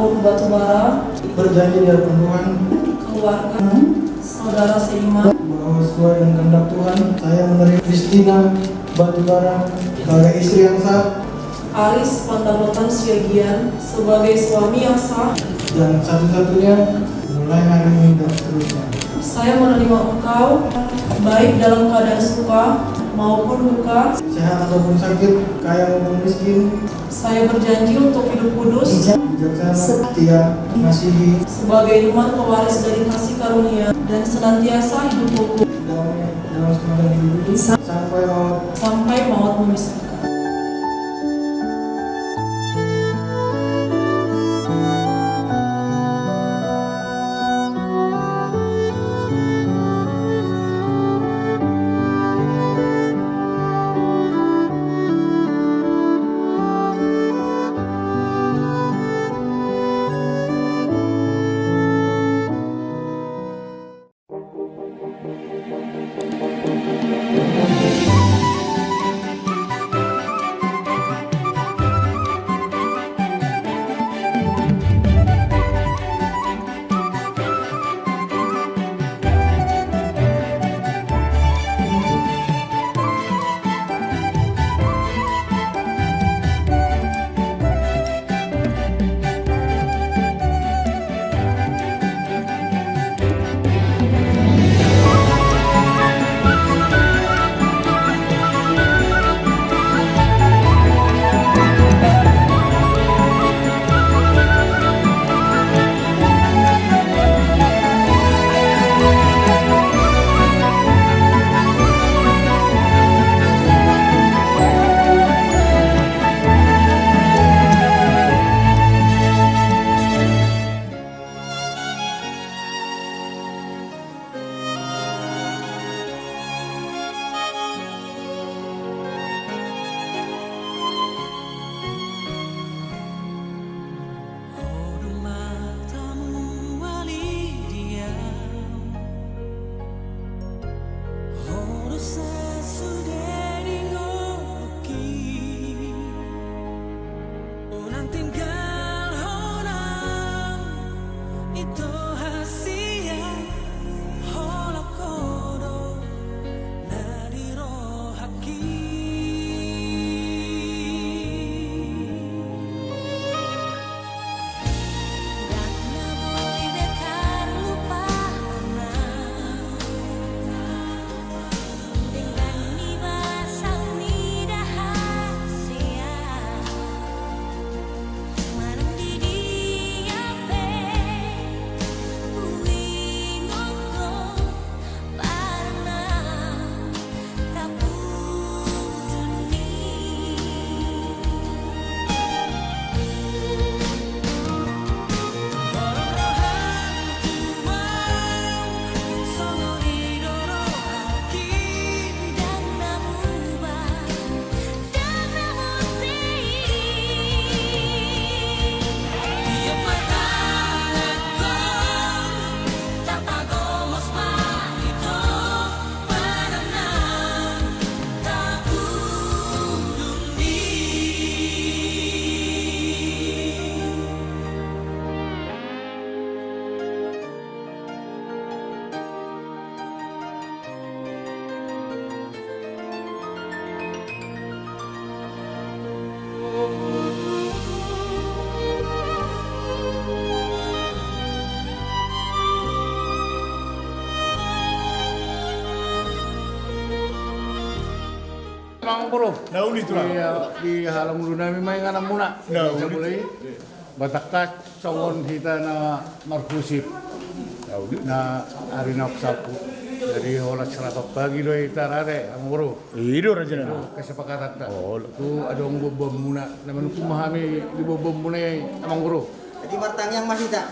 Guru Batubara berjanji di hadapan Tuhan, keluarga, saudara seiman, bahwa sesuai dengan kehendak Tuhan, saya menerima Kristina Batubara sebagai istri yang sah Aris Pandapotan Siagian sebagai suami yang sah. dan satu-satunya mulai hari ini dan seterusnya. Saya menerima engkau baik dalam keadaan suka maupun duka. Sehat ataupun sakit, kaya maupun miskin, Saya berjanji untuk hidup kudus bijaksana, setia, mengasihi, sebagai umat pewaris dari kasih karunia dan senantiasa hidup rukun damai dalam sepanjang hidup ini sampai maut memisahkan. Mang bro. Nauli tu lah. Di halang luna memang anak muna. Nauli. Mulai batakat sawon kita na markusip. Na hari na sapu. Dari hola serapat pagi doi tarare ang bro. Itu raja na. Kesepakatan tak. Oh, tu ada orang bom muna. Namun memahami di bom muna amang bro. Jadi martang yang masih tak.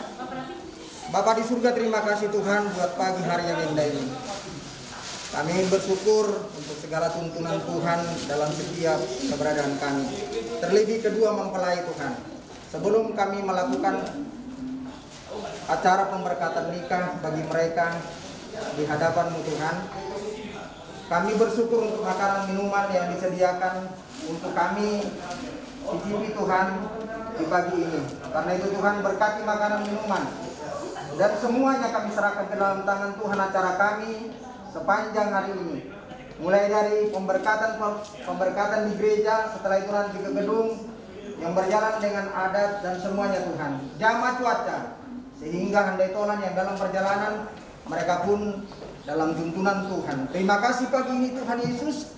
Bapak di surga, terima kasih Tuhan buat pagi hari yang indah ini. Kami bersyukur untuk segala tuntunan Tuhan dalam setiap keberadaan kami. Terlebih kedua mempelai Tuhan. Sebelum kami melakukan acara pemberkatan nikah bagi mereka di hadapan-Mu Tuhan, kami bersyukur untuk makanan minuman yang disediakan untuk kami cicipi Tuhan di pagi ini. Karena itu Tuhan berkati makanan minuman dan semuanya kami serahkan ke dalam tangan Tuhan acara kami sepanjang hari ini. Mulai dari pemberkatan di gereja, setelah itu nanti ke gedung yang berjalan dengan adat dan semuanya Tuhan. Jamaah cuaca, sehingga handai tolan yang dalam perjalanan mereka pun dalam tuntunan Tuhan. Terima kasih pagi ini Tuhan Yesus.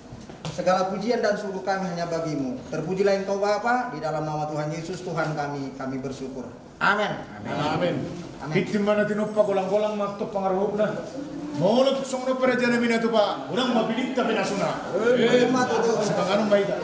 Segala pujian dan syukur kami hanya bagimu. Terpujilah Engkau Bapa, di dalam nama Tuhan Yesus Tuhan kami bersyukur. Amin. Amin. Hitim mana tinupa golang-golang makto pangaruhna. Molo tuksong no para jana mina tu pa. Urang mabilit ta pinasuna. Sebangarong baita.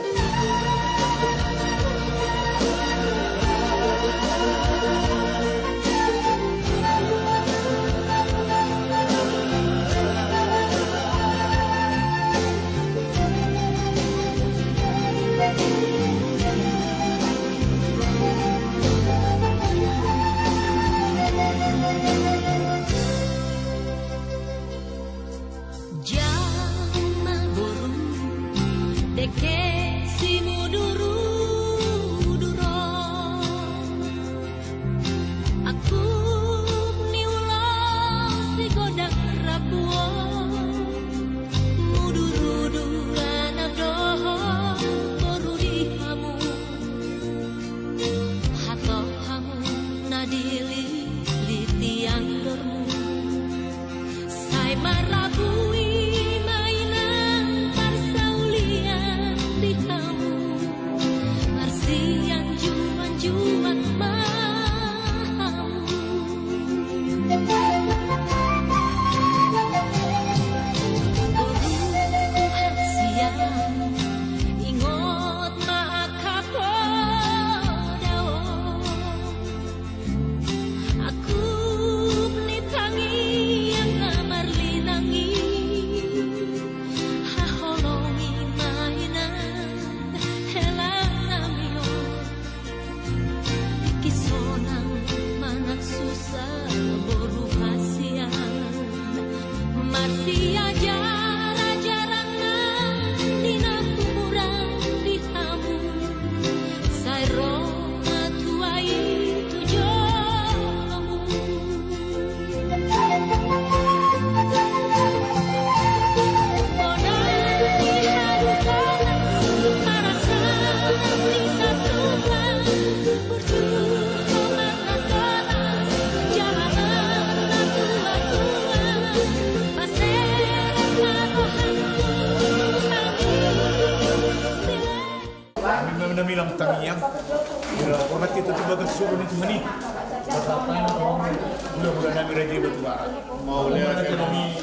Namilang tamiyang. Hormat kita tubagas suruh ni tumani. Mula-mula nami raja batu bara. Mau lihat kami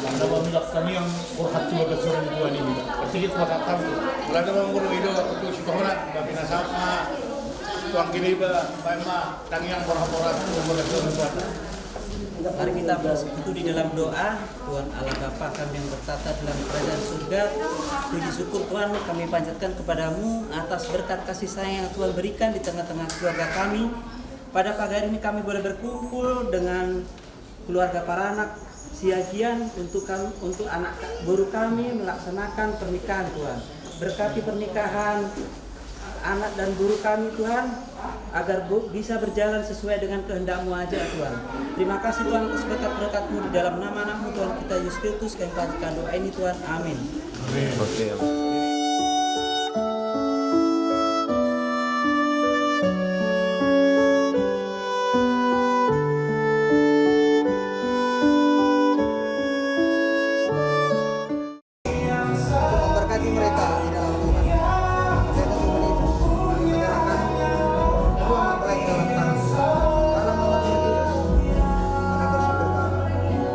nama milak tamiyang hormat tubagas suruh ni tuani ni. Sedikit makatan. Mula nama mulu itu tu sitohona bagi nasama. Tuang kini ba baima tamiyang hormat tubagas suruh ni tuani. Mari kita bersekutu di dalam doa. Tuhan Allah Bapa kami yang bertata dalam kerajaan surga, puji syukur Tuhan kami panjatkan kepadamu atas berkat kasih sayang yang Tuhan berikan di tengah-tengah keluarga kami. Pada pagi hari ini kami boleh berkumpul dengan keluarga para anak siagian untuk anak guru kami melaksanakan pernikahan Tuhan. Berkati pernikahan anak dan guru kami Tuhan, agar bisa berjalan sesuai dengan kehendak-Mu aja Tuhan. Terima kasih Tuhan atas berkat-berkat-Mu di dalam nama-Mu Tuhan kita Yesus Kristus. Kami panjatkan doa ini Tuhan, amin. Amin. Memberkati mereka di dalam Tuhan. Saya Tuhan Yesus kami menyerahkan semua mempelai dalam tangan dalam nama Tuhan Yesus kami bersyukur Bapa.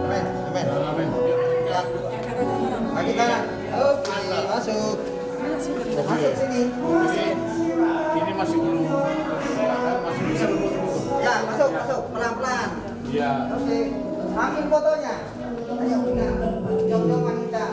Amin. Amin. Amin. Ya. Bagi kanan. Oke, masuk. Masuk sini. Ini masih belum masih bisa dulu. Ya, masuk. Pelan-pelan. Ya. Oke. Ambil fotonya. Ayo kita. Jom-jom wanita.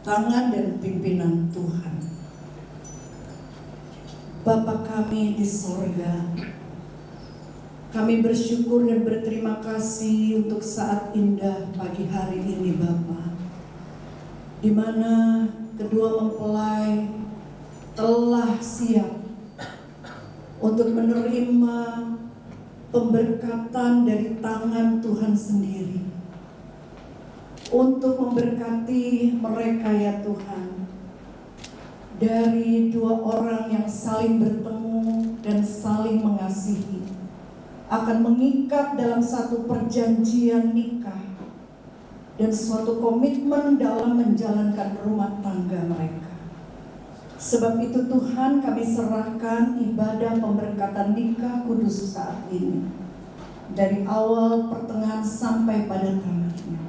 tangan dan pimpinan Tuhan. Bapa kami di sorga, kami bersyukur dan berterima kasih untuk saat indah pagi hari ini Bapa, di mana kedua mempelai telah siap untuk menerima pemberkatan dari tangan Tuhan sendiri, untuk memberkati mereka ya Tuhan, dari dua orang yang saling bertemu dan saling mengasihi, akan mengikat dalam satu perjanjian nikah dan suatu komitmen dalam menjalankan rumah tangga mereka. Sebab itu Tuhan, kami serahkan ibadah pemberkatan nikah kudus saat ini, dari awal, pertengahan, sampai pada terakhirnya,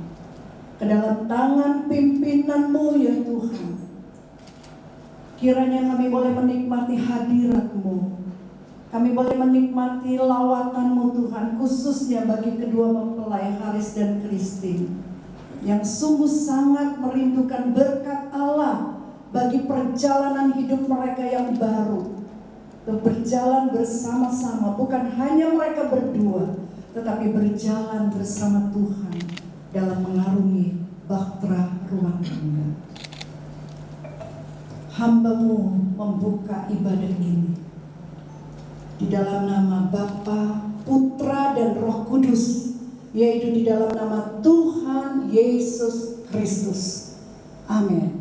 ke dalam tangan pimpinan-Mu ya Tuhan. Kiranya kami boleh menikmati hadirat-Mu, kami boleh menikmati lawatan-Mu Tuhan, khususnya bagi kedua mempelai Haris dan Christine, yang sungguh sangat merindukan berkat Allah bagi perjalanan hidup mereka yang baru, untuk berjalan bersama-sama, bukan hanya mereka berdua, tetapi berjalan bersama Tuhan dalam mengarungi bahtera rumah tangga. Hamba-Mu membuka ibadah ini di dalam nama Bapa, Putra, dan Roh Kudus, yaitu di dalam nama Tuhan Yesus Kristus. Amin.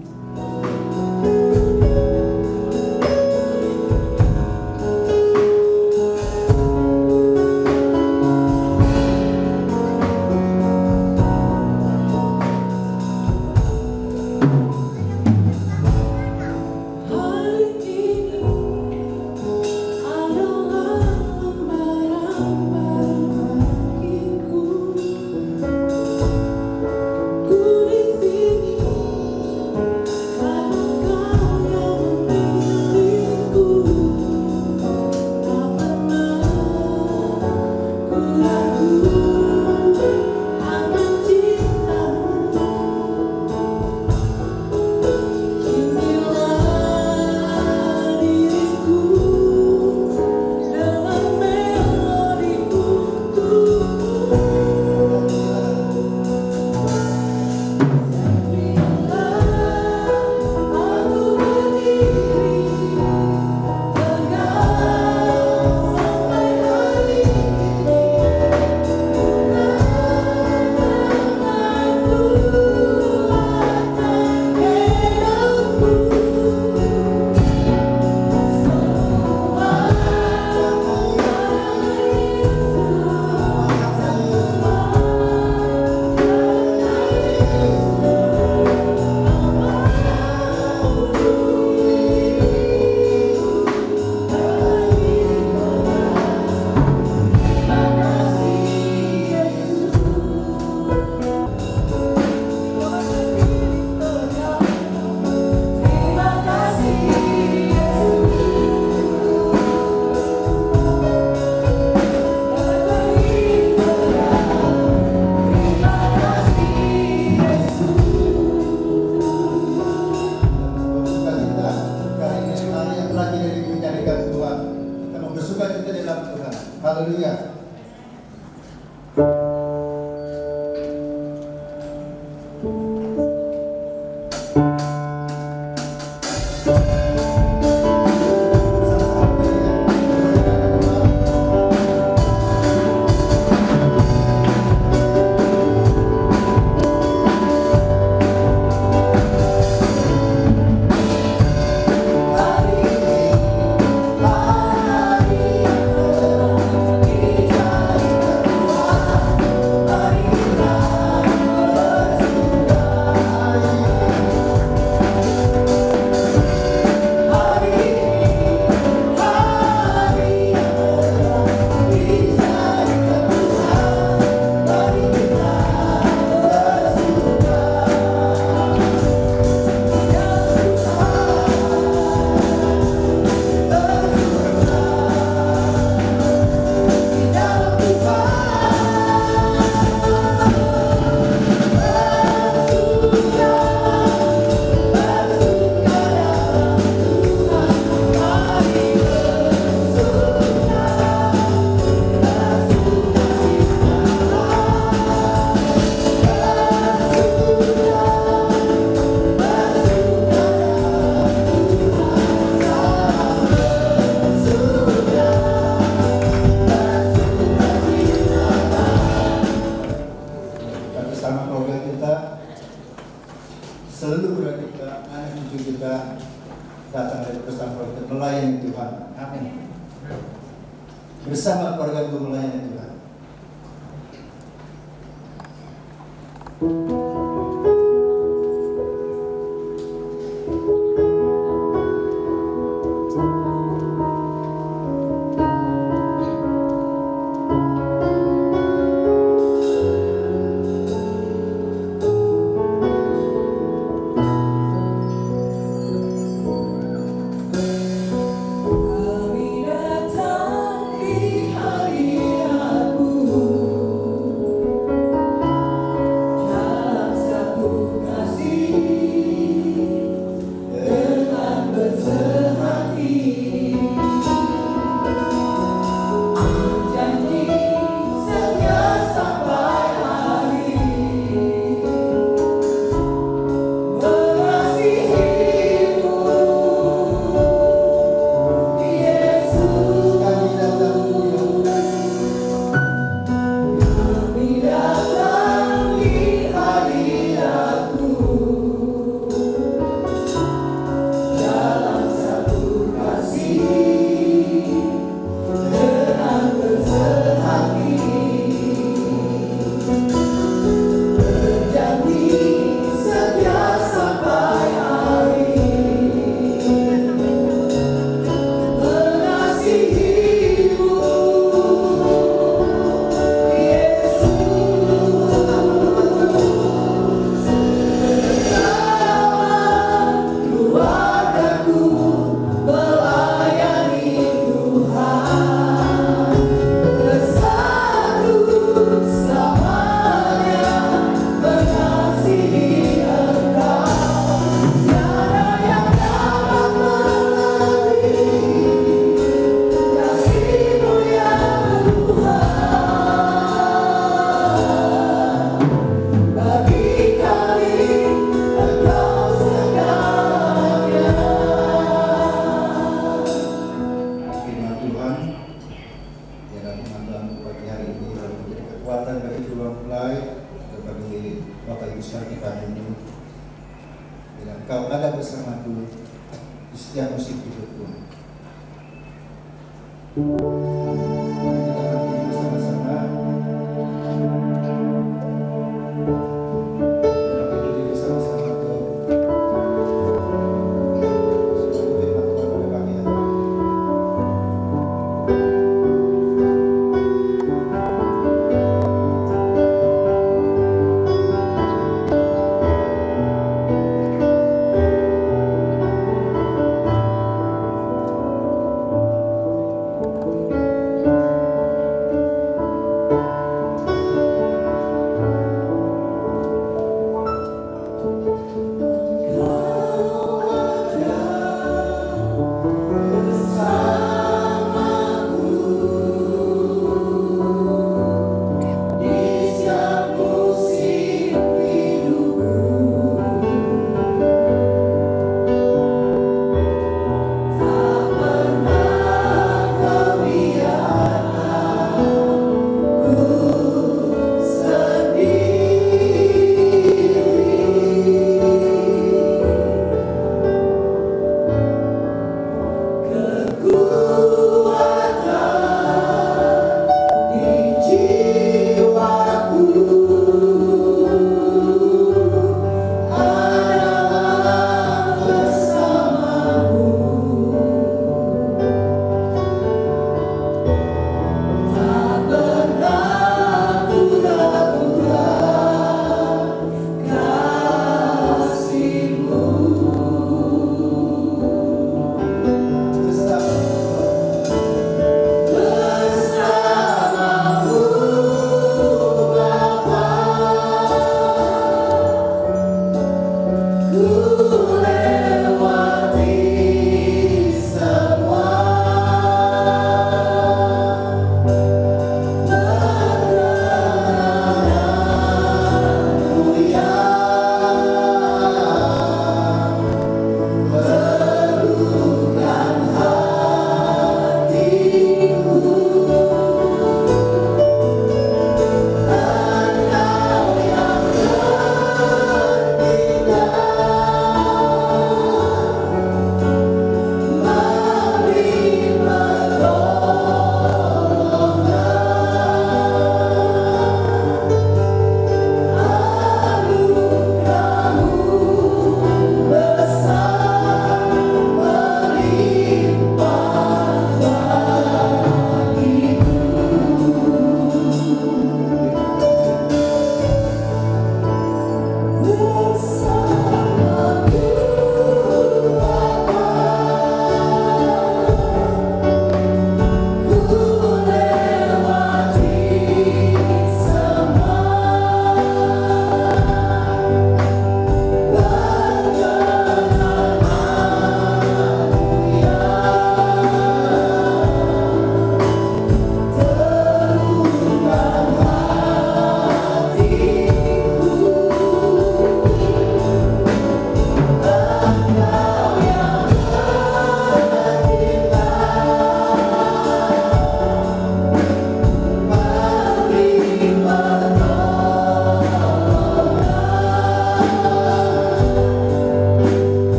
bersama keluarga melayani Tuhan. Kami datang di hari Rabu dalam satu kasih dengan bersehati janji setia sampai hari mengasihimu. Kami datang di hari Rabu dalam satu kasih dengan bersehati berjanji setia sampai hari mengasihimu. Keluargaku melayani Tuhan bersatu selamanya mengasihi Engkau. Tiada yang dapat melebihi kasih-Mu ya Tuhan. Bagi kami Engkau segalanya. Firman Tuhan yang dalam Tuhan pagi hari ini lalu menjadi kekuatan bagi seluruh mulai dan bagi Bapak Ibu sekalian ini. Dan Engkau ada bersamaku di setiap musim hidupku. Mari kita berdiri bersama-sama. Kita berdiri bersama-sama untuk firman Tuhan pada pagi hari ini.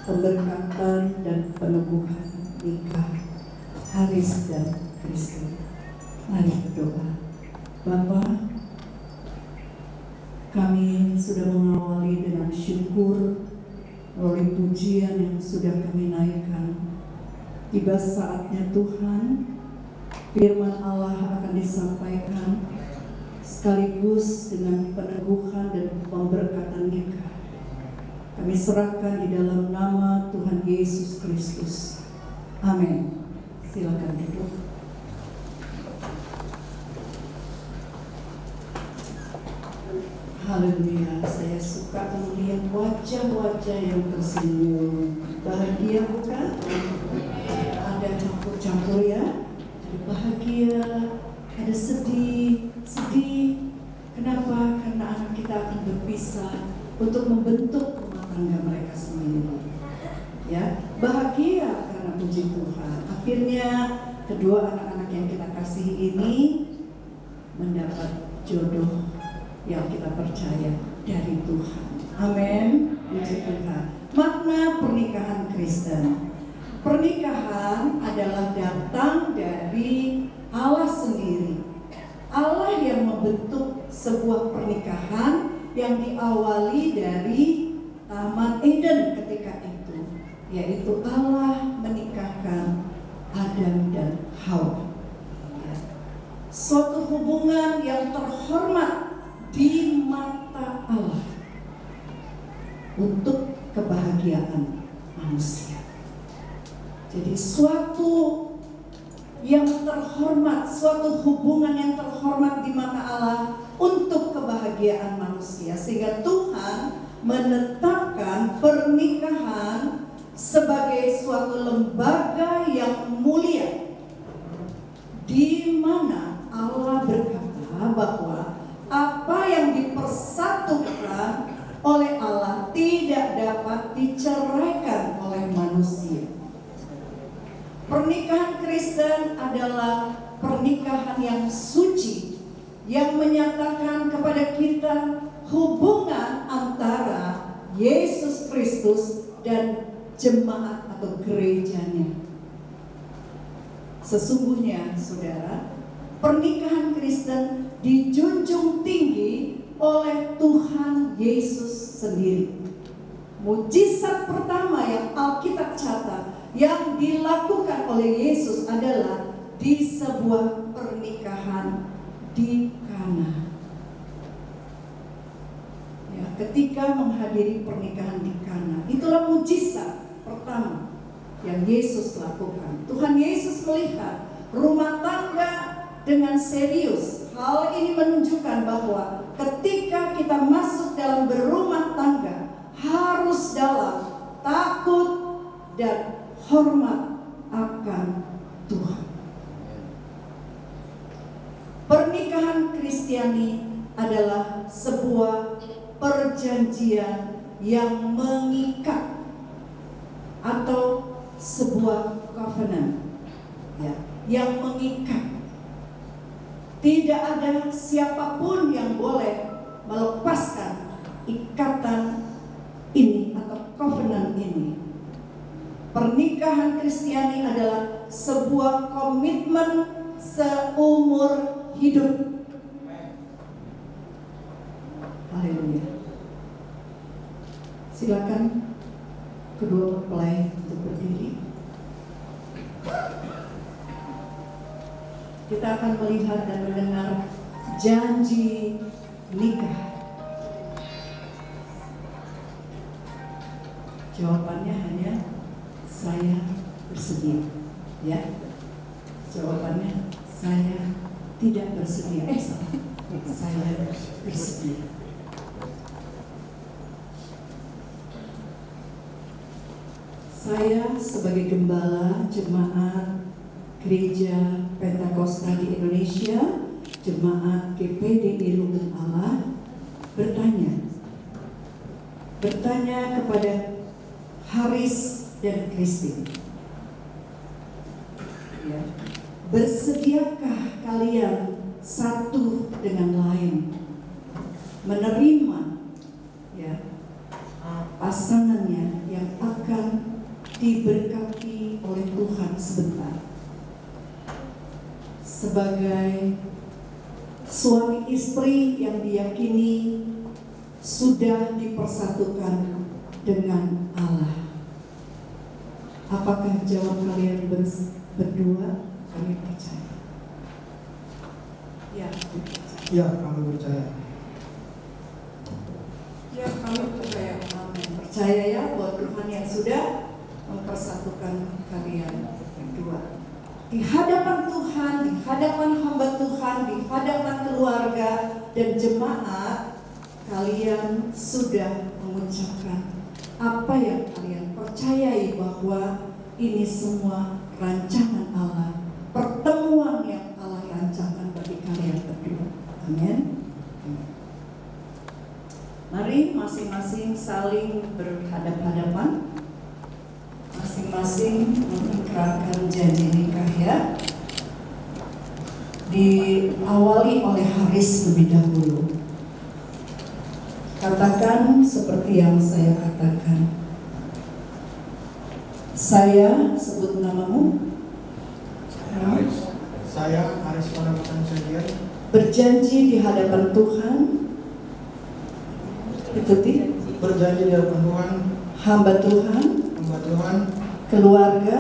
pemberkatan dan peneguhan nikah Haris dan Kristen. Mari berdoa. Bapa, kami sudah mengawali dengan syukur melalui pujian yang sudah kami naikkan. Tiba saatnya Tuhan, firman Allah akan disampaikan sekaligus dengan peneguhan dan pemberkatan nikah. Kami serahkan di dalam nama Tuhan Yesus Kristus. Amin. Silakan duduk. Haleluya, saya suka melihat wajah-wajah yang tersenyum. Bahagia bukan? Ada campur-campur ya. Ada bahagia, ada sedih. Kenapa? Karena anak kita akan berpisah untuk membentuk rumah tangga mereka sendiri. Ya, bahagia karena puji Tuhan. Akhirnya kedua anak-anak yang kita kasihi ini mendapat jodoh yang kita percaya dari Tuhan. Amin. Puji Tuhan. Makna pernikahan Kristen. Pernikahan adalah datang dari Allah sendiri. Allah yang membentuk sebuah pernikahan yang diawali dari Taman Eden ketika itu, yaitu Allah menikahkan Adam dan Hawa. Suatu hubungan yang terhormat di mata Allah untuk kebahagiaan manusia. Jadi suatu yang terhormat, suatu hubungan yang terhormat di mata Allah untuk kebahagiaan manusia. Sehingga Tuhan menetapkan pernikahan sebagai suatu lembaga yang mulia, di mana Allah berkata bahwa apa yang dipersatukan oleh Allah tidak dapat diceraikan oleh manusia. Pernikahan Kristen adalah pernikahan yang suci, yang menyatakan kepada kita hubungan antara Yesus Kristus dan jemaat atau gerejanya. Sesungguhnya, saudara, pernikahan Kristen dijunjung tinggi oleh Tuhan Yesus sendiri. Mujizat pertama yang Alkitab catat yang dilakukan oleh Yesus adalah di sebuah pernikahan di Kana. Ya, ketika menghadiri pernikahan di Kana, itulah mujizat pertama yang Yesus lakukan. Tuhan Yesus melihat rumah tangga dengan serius. Hal ini menunjukkan bahwa ketika kita masuk dalam berumah tangga, harus dalam takut dan hormat akan Tuhan. Pernikahan Kristiani adalah sebuah perjanjian yang mengikat atau sebuah covenant, ya, yang mengikat. Tidak ada siapapun yang boleh melepaskan ikatan ini atau covenant ini. Pernikahan Kristiani adalah sebuah komitmen seumur hidup. Haleluya. Silakan kedua mempelai untuk berdiri. Kita akan melihat dan mendengar janji nikah. Jawabannya hanya saya bersedia, ya. Jawabannya saya tidak bersedia. Saya bersedia. Saya sebagai gembala jemaat Gereja Pentakosta di Indonesia, Jemaat GPDI Lumen Allah, bertanya kepada Haris dan Christine, ya, bersediakah kalian satu dengan lain menerima, ya, pasangannya yang akan diberkati oleh Tuhan sebentar. Sebagai suami istri yang diyakini sudah dipersatukan dengan Allah. Apakah jawab kalian berdua? Kami percaya. Ya, Ya, kami percaya. ya kami percaya. Amin. Percaya ya bahwa Tuhan yang sudah mempersatukan kalian berdua. Di hadapan Tuhan, di hadapan hamba Tuhan, di hadapan keluarga dan jemaat, kalian sudah mengucapkan apa yang kalian percayai bahwa ini semua rancangan Allah, pertemuan yang Allah rancangkan bagi kalian berdua. Amin. Mari masing-masing saling berhadap-hadapan, masing-masing mengikrarkan janji nikah ya. Diawali oleh Haris lebih dahulu. Katakan seperti yang saya katakan. Saya, sebut namamu. Saya Haris Panamutan Sedian Berjanji di hadapan Tuhan. Ikuti. berjanji di hadapan Tuhan, Hamba Tuhan, hamba Tuhan, keluarga,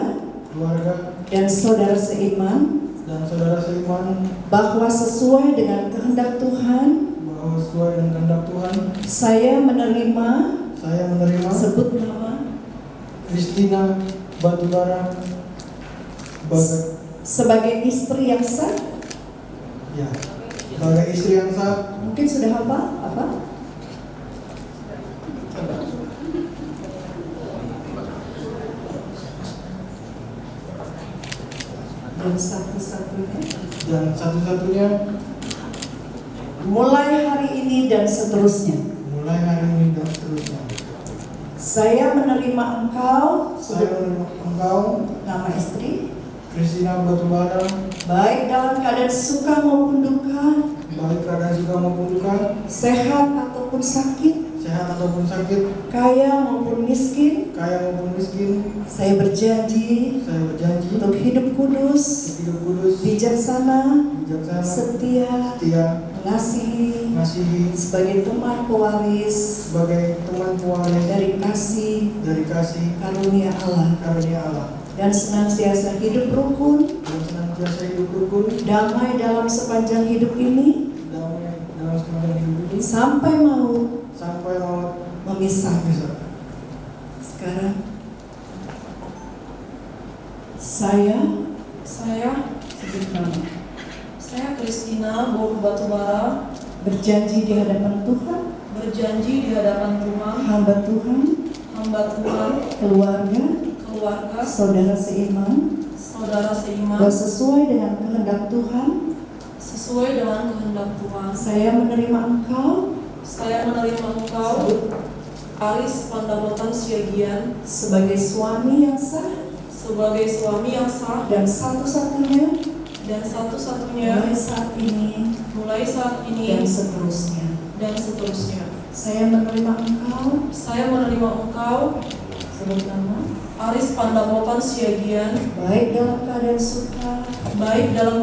keluarga, dan saudara seiman, dan saudara seiman bahwa sesuai dengan kehendak Tuhan, bahwa sesuai dengan kehendak Tuhan, saya menerima, sebut nama, Kristina Batubara sebagai istri yang sah. ya, sebagai istri yang sah. Mungkin sudah hafal apa? Dan satu-satunya mulai hari ini dan seterusnya. Saya menerima engkau, nama istri, Kristina Batubara, baik dalam keadaan suka maupun duka, sehat ataupun sakit, kaya maupun miskin. Saya berjanji untuk hidup kudus, bijaksana, setia, mengasihi sebagai teman pewaris dari kasih karunia Allah, dan senantiasa hidup rukun, damai dalam sepanjang hidup ini, sampai maut memisahkan. Sekarang saya sebut nama. Saya Kristina Batubara Berjanji di hadapan Tuhan, hamba Tuhan, keluarga, saudara seiman, bahwa sesuai dengan kehendak Tuhan, saya menerima engkau, Aris Pandapotan Siagian, sebagai suami yang sah, dan satu-satunya mulai saat ini dan seterusnya. Saya menerima engkau, sebut nama, Aris Pandapotan Siagian, baik dalam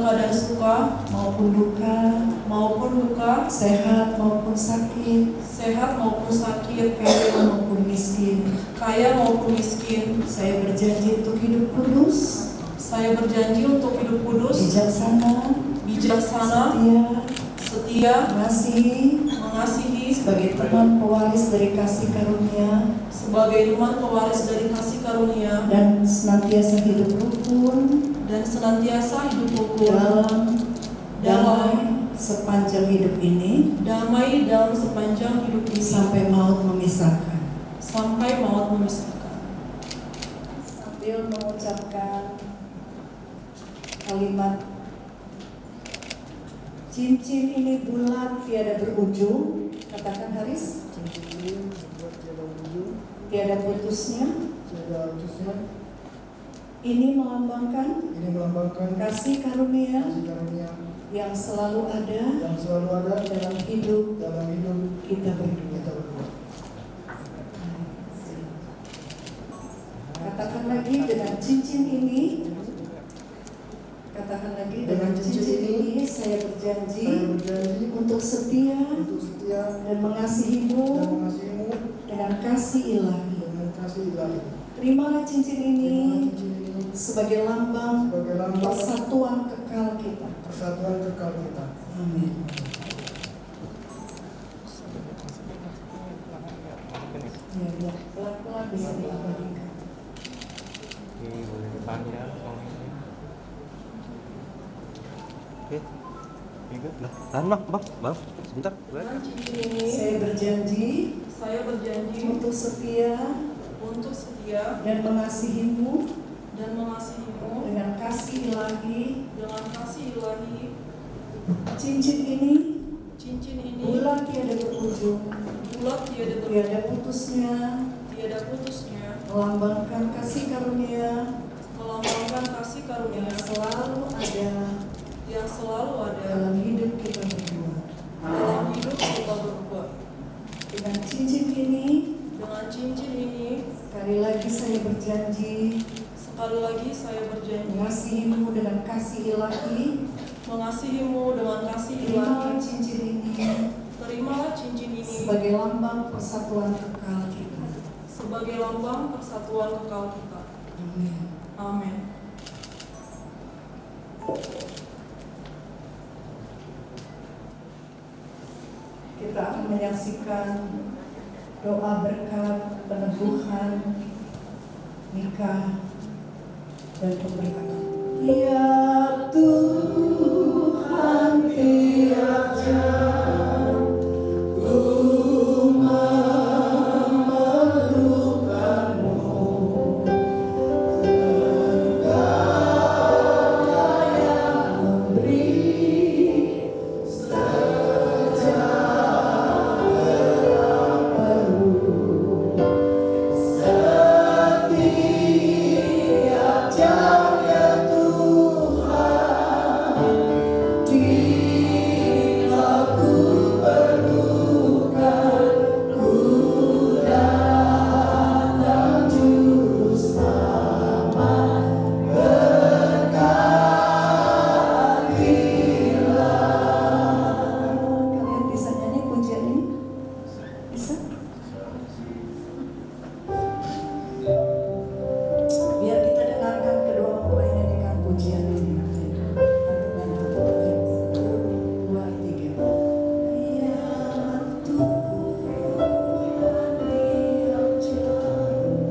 keadaan suka maupun duka, sehat maupun sakit, kaya maupun miskin. Saya berjanji untuk hidup kudus, bijaksana, setia, mengasihi sebagai teman pewaris dari kasih karunia, dan senantiasa hidup rukun dalam damai sepanjang hidup ini, sampai maut memisahkan. Sambil mengucapkan kalimat, cincin ini bulat tiada berujung. Katakan Haris. Tiada putusnya. Ini melambangkan kasih karunia yang selalu ada dalam hidup kita berdua. Katakan lagi dengan cincin ini. Katakan lagi dengan cincin ini saya berjanji untuk setia dan mengasihimu dengan kasih ilahi. Terimalah cincin ini sebagai lambang persatuan kekal kita. Amin. Ya, pelan-pelan bisa diabadikan. Bang, sebentar. Dengan cincin ini Saya berjanji untuk setia dan mengasihimu dengan kasih ilahi. Cincin ini Bulat tiada berujung, tiada putusnya, melambangkan kasih karunia yang selalu ada dalam hidup kita berdua. Dengan cincin ini, sekali lagi saya berjanji mengasihimu dengan kasih ilahi. Terimalah cincin ini sebagai lambang persatuan kekal kita. Amin. Amin. Kita akan menyaksikan doa berkat peneguhan nikah dan pemberkatan. Ya Tuhan, tiap jam ku memerlukanmu. Engkau yang memberi sejak perlu. Setiap jam ya Tuhan, bila ku perlukan, ku datang juru selamat. Berkatilah. Kalian bisa nyanyi pujian ini? Bisa? Biar kita dengarkan kedua mempelai nyanyikan pujian ini. 1, 2, 3. Ya Tuhan, tiap jam ku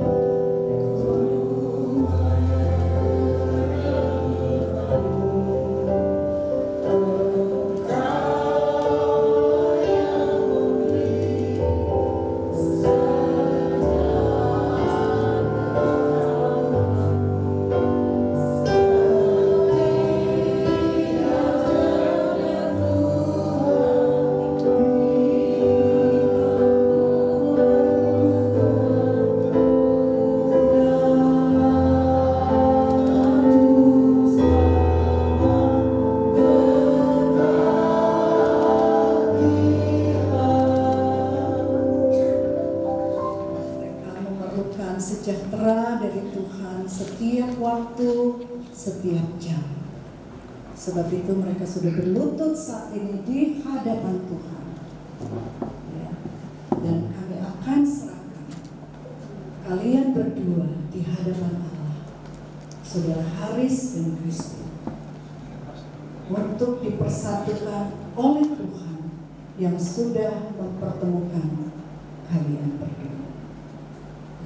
Mereka memerlukan sejahtera dari Tuhan setiap waktu, setiap jam. Sebab itu mereka sudah berlutut saat ini di hadapan Tuhan. Ya. Dan kami akan serahkan kalian berdua di hadapan Allah, Saudara Haris dan Kristi, untuk dipersatukan oleh Tuhan yang sudah mempertemukan kalian berdua.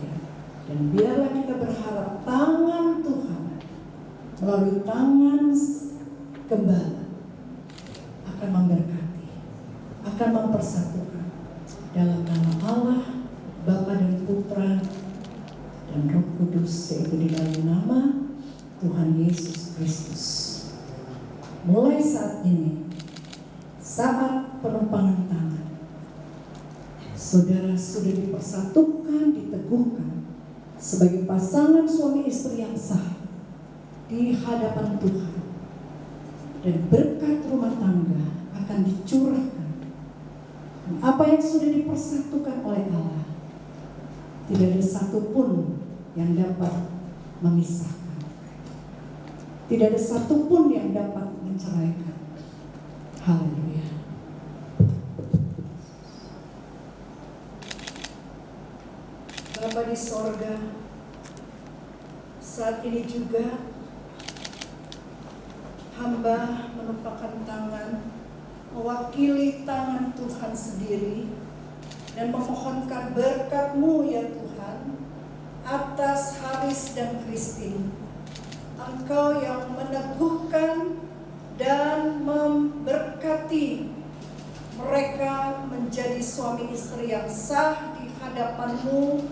Ya. Dan biarlah kita berharap tangan Tuhan melalui tangan gembala akan memberkati, akan mempersatukan dalam nama Allah, Bapa dan Putra dan Roh Kudus, yaitu di dalam nama Tuhan Yesus Kristus. Mulai saat ini, saat penumpangan tangan, saudara sudah dipersatukan, diteguhkan sebagai pasangan suami istri yang sah di hadapan Tuhan. Dan berkat rumah tangga akan dicurahkan. Apa yang sudah dipersatukan oleh Allah, tidak ada satupun yang dapat memisahkan. Tidak ada satupun yang dapat menceraikan. Haleluya. Bapa di sorga, saat ini juga hamba menepakkan tangan, mewakili tangan Tuhan sendiri, dan memohonkan berkat-Mu ya Tuhan, atas Haris dan Christine. Engkau yang meneguhkan dan memberkati mereka menjadi suami istri yang sah di hadapan-Mu,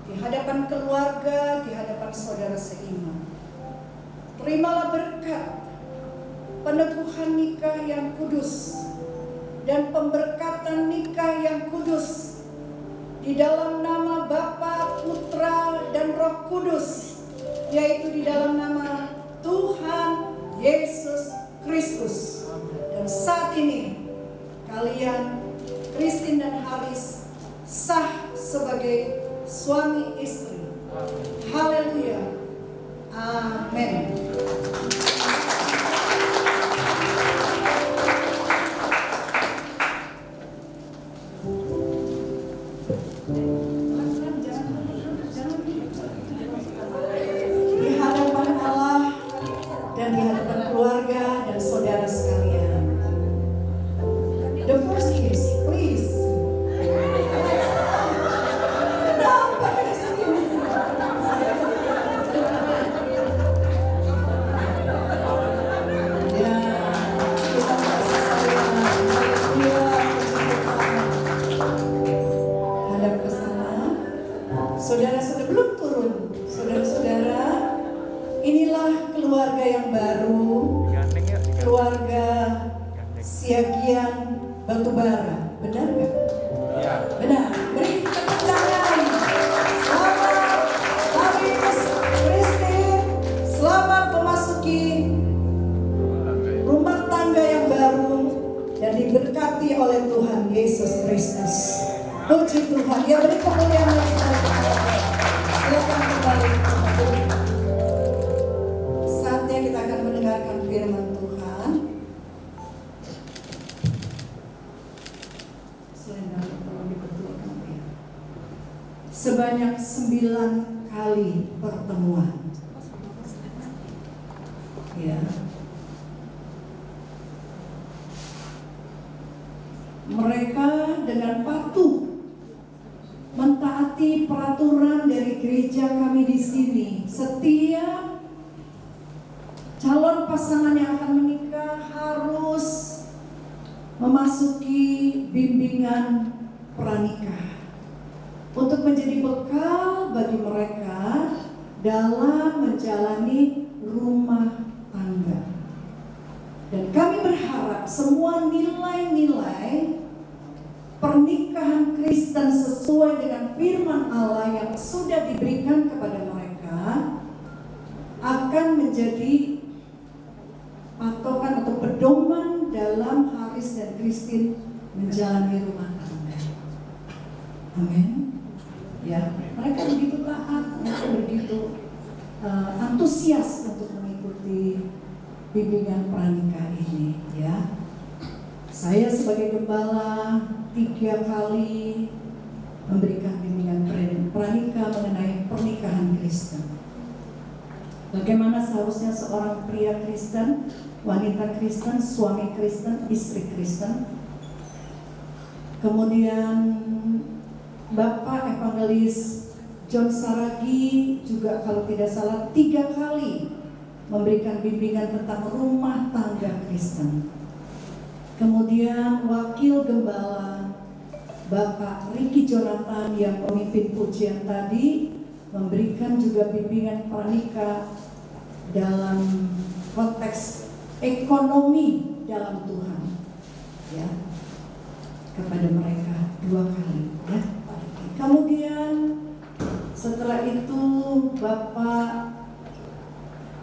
di hadapan keluarga, di hadapan saudara seiman. Terimalah berkat peneguhan nikah yang kudus dan pemberkatan nikah yang kudus di dalam nama Bapa, Putra, dan Roh Kudus, yaitu di dalam nama Tuhan Yesus Kristus. Dan saat ini kalian, Christine dan Haris, sah sebagai suami istri. Haleluya. Amin. Di hadapan Allah dan di hadapan keluarga dan saudara sekalian. The first kiss, please. Kenapa di sini? Ya, kita kasih sayang. Dia hadap ke sana. Saudara sudah belum turun. Saudara-saudara, inilah keluarga yang baru. Keluarga Siagian Batubara, benar nggak? Ya. Benar. Beri tepuk tangan. Selamat Haris, Christine. Selamat memasuki rumah tangga yang baru dan diberkati oleh Tuhan Yesus Kristus. Puji Tuhan. Ya, beri kemuliaan kepada Tuhan. Silakan kembali. Saatnya kita akan mendengarkan firman Tuhan. Sebanyak 9 kali pertemuan. Ya. Mereka dengan patuh mentaati peraturan dari gereja kami di sini. Setiap calon pasangan yang akan menikah harus memasuki bimbingan pranikah untuk menjadi bekal bagi mereka dalam menjalani rumah tangga. Dan kami berharap semua nilai-nilai pernikahan Kristen sesuai dengan firman Allah yang sudah diberikan kepada mereka akan menjadi patokan atau pedoman dalam Haris dan Christine menjalani rumah tangga. Amin. Ya, mereka begitu taat, mereka begitu antusias untuk mengikuti bimbingan pranikah ini. Ya, saya sebagai gembala 3 kali memberikan bimbingan pranikah mengenai pernikahan Kristen. Bagaimana seharusnya seorang pria Kristen, wanita Kristen, suami Kristen, istri Kristen. Kemudian Bapak Evangelis John Saragi juga kalau tidak salah 3 kali memberikan bimbingan tentang rumah tangga Kristen. Kemudian Wakil Gembala Bapak Ricky Jonathan yang memimpin pujian tadi memberikan juga bimbingan pranikah dalam konteks ekonomi dalam Tuhan, ya, kepada mereka 2 kali, ya. Kemudian setelah itu Bapak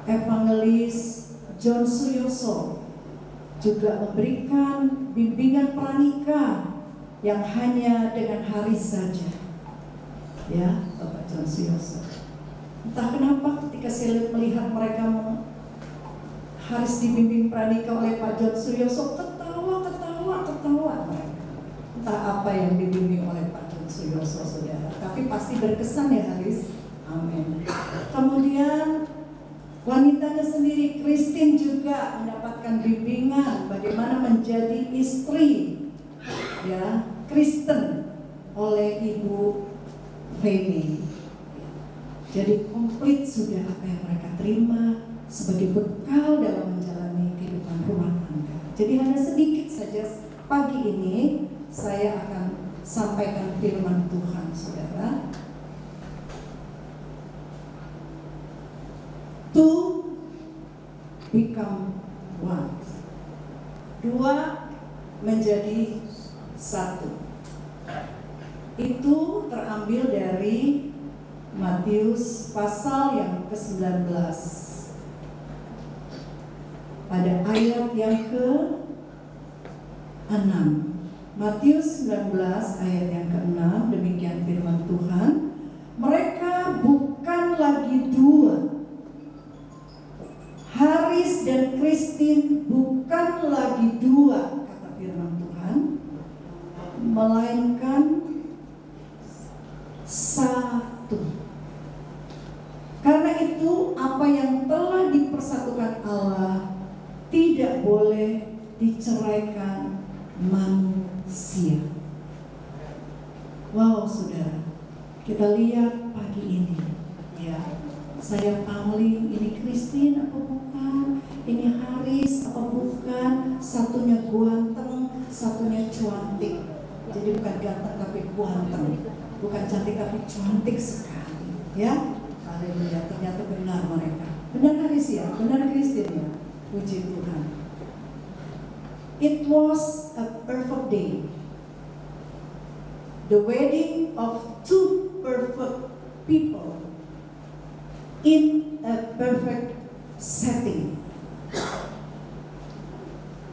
Evangelis John Suyoso juga memberikan bimbingan pranikah yang hanya dengan Haris saja, ya, Bapak John Suyoso. Entah kenapa ketika saya melihat mereka harus dibimbing pranikah oleh Pak John Suryoso, ketawa mereka. Entah apa yang dibimbing oleh Pak John Suryoso, saudara. Tapi pasti berkesan ya Haris. Amin. Kemudian wanitanya sendiri, Christine juga mendapatkan bimbingan bagaimana menjadi istri ya Kristen oleh Ibu Femi. Jadi komplit sudah apa yang mereka terima sebagai bekal dalam menjalani kehidupan rumah tangga. Jadi hanya sedikit saja pagi ini saya akan sampaikan firman Tuhan, saudara. To become one. 2 menjadi 1. Itu terambil dari Matius pasal yang ke-19. Pada ayat yang ke-6. Matius 19 ayat yang ke-6, demikian firman Tuhan. Mereka bukan lagi 2. Haris dan Christine bukan lagi 2, kata firman Tuhan, melainkan 1. Karena itu apa yang telah dipersatukan Allah tidak boleh diceraikan manusia. Wow, saudara, kita lihat pagi ini, ya, saya pangling, ini Christine apa bukan, ini Haris apa bukan, satunya ganteng, satunya cantik. Jadi bukan ganteng tapi ganteng, bukan cantik tapi cantik sekali, ya. Haleluya, ternyata benar mereka. Benar Haris ya, benar Christine ya. Puji Tuhan. It was a perfect day. The wedding of 2 perfect people in a perfect setting.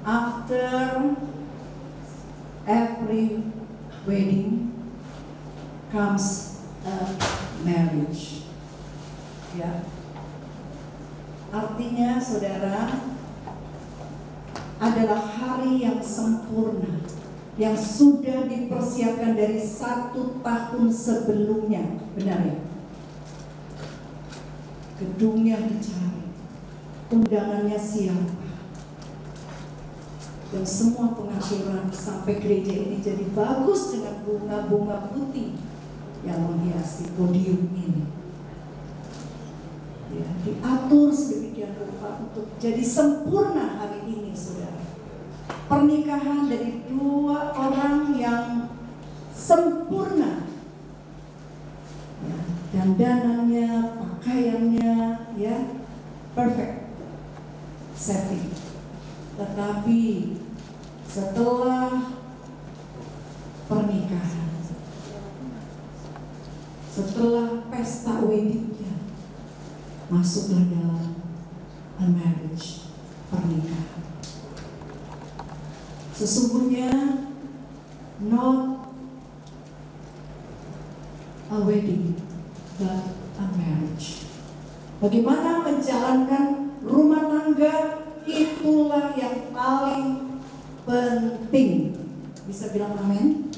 After every wedding comes a marriage. Ya, artinya saudara adalah hari yang sempurna yang sudah dipersiapkan dari 1 tahun sebelumnya, benar ya? Gedungnya dicari, undangannya siapa, dan semua pengaturan sampai gereja ini jadi bagus dengan bunga-bunga putih yang menghiasi podium ini. Ya, diatur sedemikian rupa untuk jadi sempurna hari ini, saudara. Pernikahan dari 2 orang yang sempurna, ya, dandanannya, pakaiannya, ya, perfect setting. Tetapi setelah pernikahan, setelah pesta weddingnya, masuklah dalam a marriage, pernikahan. Sesungguhnya not a wedding but a marriage. Bagaimana menjalankan rumah tangga, itulah yang paling penting. Bisa bilang amin?